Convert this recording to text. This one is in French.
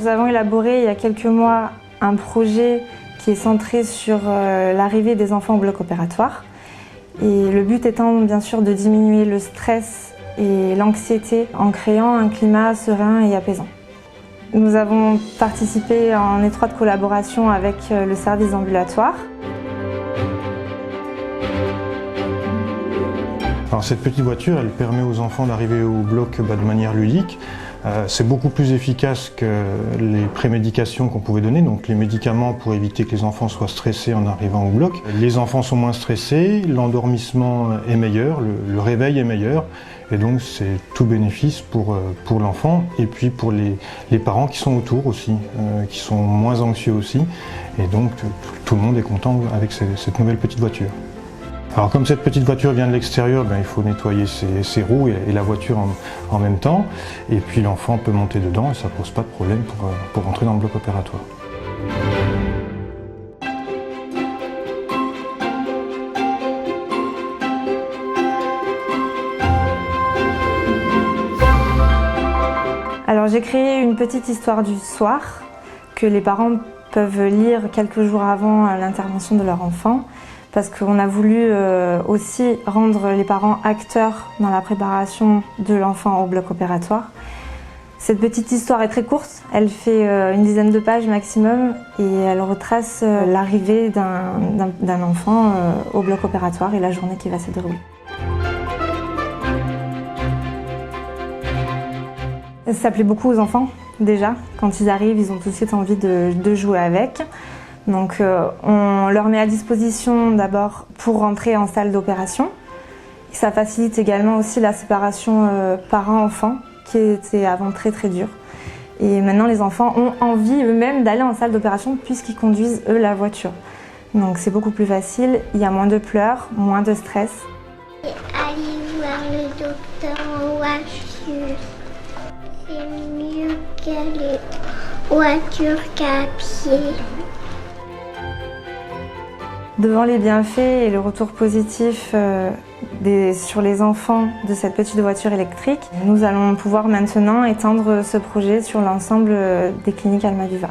Nous avons élaboré il y a quelques mois un projet qui est centré sur l'arrivée des enfants au bloc opératoire. Et le but étant bien sûr de diminuer le stress et l'anxiété en créant un climat serein et apaisant. Nous avons participé en étroite collaboration avec le service ambulatoire. Alors cette petite voiture, elle permet aux enfants d'arriver au bloc de manière ludique. C'est beaucoup plus efficace que les prémédications qu'on pouvait donner, donc les médicaments pour éviter que les enfants soient stressés en arrivant au bloc. Les enfants sont moins stressés, l'endormissement est meilleur, le réveil est meilleur, et donc c'est tout bénéfice pour l'enfant et puis pour les parents qui sont autour aussi, qui sont moins anxieux aussi, et donc tout le monde est content avec cette nouvelle petite voiture. Alors comme cette petite voiture vient de l'extérieur, il faut nettoyer ses roues et la voiture en même temps. Et puis l'enfant peut monter dedans et ça ne pose pas de problème pour rentrer dans le bloc opératoire. Alors j'ai créé une petite histoire du soir que les parents peuvent lire quelques jours avant l'intervention de leur enfant. Parce qu'on a voulu aussi rendre les parents acteurs dans la préparation de l'enfant au bloc opératoire. Cette petite histoire est très courte, elle fait une dizaine de pages maximum et elle retrace l'arrivée d'un enfant au bloc opératoire et la journée qui va se dérouler. Ça plaît beaucoup aux enfants déjà, quand ils arrivent ils ont tout de suite envie de jouer avec. Donc on leur met à disposition d'abord pour rentrer en salle d'opération. Ça facilite également aussi la séparation parents-enfants qui était avant très dur. Et maintenant les enfants ont envie eux-mêmes d'aller en salle d'opération puisqu'ils conduisent eux la voiture. Donc c'est beaucoup plus facile, il y a moins de pleurs, moins de stress. Aller voir le docteur en voiture, c'est mieux qu'aller en voiture qu'à pied. Devant les bienfaits et le retour positif sur les enfants de cette petite voiture électrique, nous allons pouvoir maintenant étendre ce projet sur l'ensemble des cliniques Almaviva.